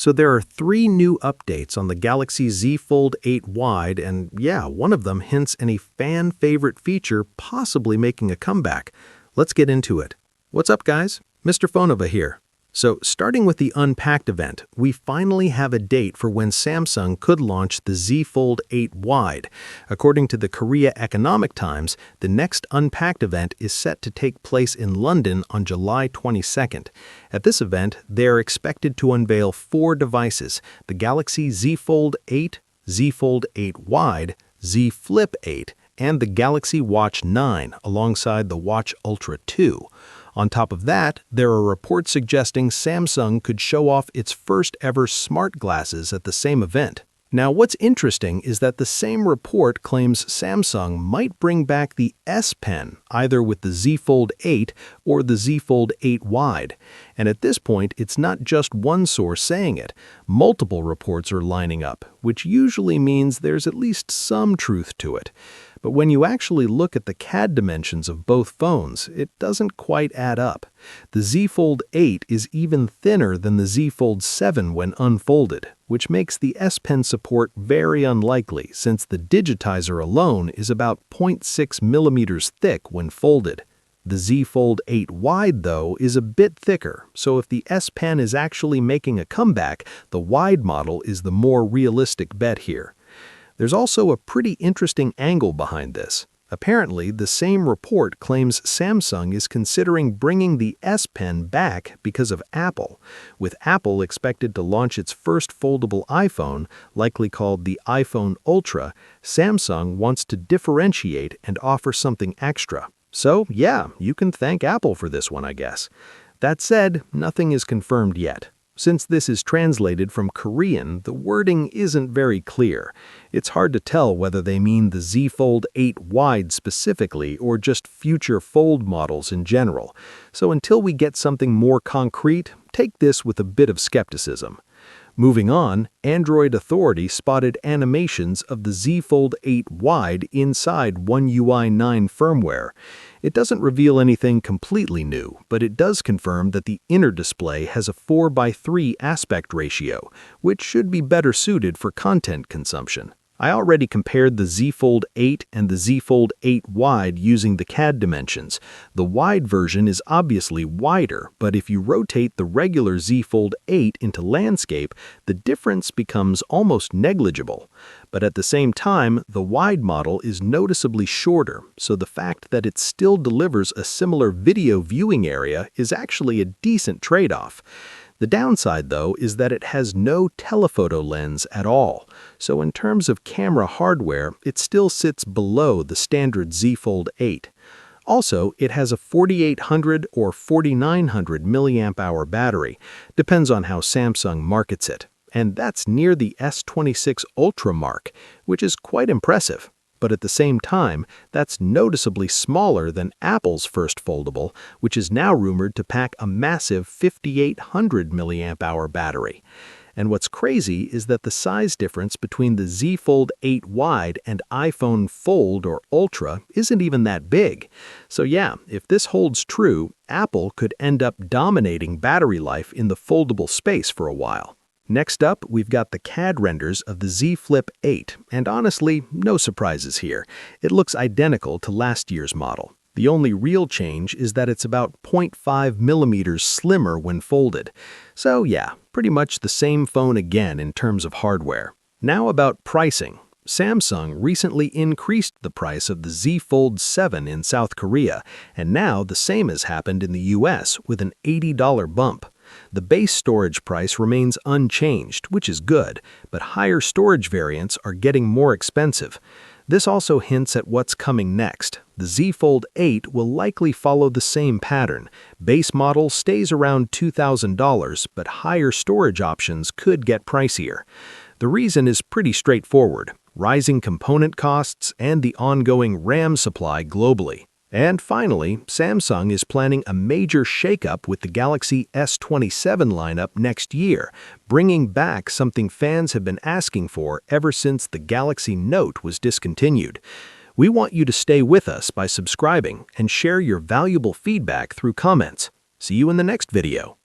So there are 3 new updates on the Galaxy Z Fold 8 Wide, and yeah, one of them hints at a fan-favorite feature possibly making a comeback. Let's get into it. What's up, guys? Mr. Fonova here. So, starting with the Unpacked event, we finally have a date for when Samsung could launch the Z Fold 8 Wide. According to the Korea Economic Times, the next Unpacked event is set to take place in London on July 22nd. At this event, they are expected to unveil 4 devices: the Galaxy Z Fold 8, Z Fold 8 Wide, Z Flip 8, and the Galaxy Watch 9 alongside the Watch Ultra 2. On top of that, there are reports suggesting Samsung could show off its first ever smart glasses at the same event. Now, what's interesting is that the same report claims Samsung might bring back the S Pen, either with the Z Fold 8 or the Z Fold 8 Wide. And at this point, it's not just one source saying it. Multiple reports are lining up, which usually means there's at least some truth to it. But when you actually look at the CAD dimensions of both phones, it doesn't quite add up. The Z Fold 8 is even thinner than the Z Fold 7 when unfolded, which makes the S Pen support very unlikely since the digitizer alone is about 0.6 millimeters thick when folded. The Z Fold 8 Wide, though, is a bit thicker, so if the S Pen is actually making a comeback, the wide model is the more realistic bet here. There's also a pretty interesting angle behind this. Apparently, the same report claims Samsung is considering bringing the S Pen back because of Apple, with Apple expected to launch its first foldable iPhone, likely called the iPhone Ultra. Samsung wants to differentiate and offer something extra. So, yeah, you can thank Apple for this one, I guess. That said, nothing is confirmed yet. Since this is translated from Korean, the wording isn't very clear. It's hard to tell whether they mean the Z Fold 8 Wide specifically or just future Fold models in general. So until we get something more concrete, take this with a bit of skepticism. Moving on, Android Authority spotted animations of the Z Fold 8 Wide inside One UI 9 firmware. It doesn't reveal anything completely new, but it does confirm that the inner display has a 4:3 aspect ratio, which should be better suited for content consumption. I already compared the Z Fold 8 and the Z Fold 8 Wide using the CAD dimensions. The wide version is obviously wider, but if you rotate the regular Z Fold 8 into landscape, the difference becomes almost negligible. But at the same time, the wide model is noticeably shorter, so the fact that it still delivers a similar video viewing area is actually a decent trade-off. The downside, though, is that it has no telephoto lens at all, so in terms of camera hardware, it still sits below the standard Z Fold 8. Also, it has a 4800 or 4900 mAh battery, depends on how Samsung markets it, and that's near the S26 Ultra mark, which is quite impressive. But at the same time, that's noticeably smaller than Apple's first foldable, which is now rumored to pack a massive 5800 mAh battery. And what's crazy is that the size difference between the Z Fold 8 Wide and iPhone Fold or Ultra isn't even that big. So yeah, if this holds true, Apple could end up dominating battery life in the foldable space for a while. Next up, we've got the CAD renders of the Z Flip 8, and honestly, no surprises here. It looks identical to last year's model. The only real change is that it's about 0.5 millimeters slimmer when folded. So yeah, pretty much the same phone again in terms of hardware. Now about pricing. Samsung recently increased the price of the Z Fold 7 in South Korea, and now the same has happened in the US with an $80 bump. The base storage price remains unchanged, which is good, but higher storage variants are getting more expensive. This also hints at what's coming next. The Z Fold 8 will likely follow the same pattern. Base model stays around $2,000, but higher storage options could get pricier. The reason is pretty straightforward: rising component costs and the ongoing RAM supply globally. And finally, Samsung is planning a major shakeup with the Galaxy S27 lineup next year, bringing back something fans have been asking for ever since the Galaxy Note was discontinued. We want you to stay with us by subscribing and share your valuable feedback through comments. See you in the next video.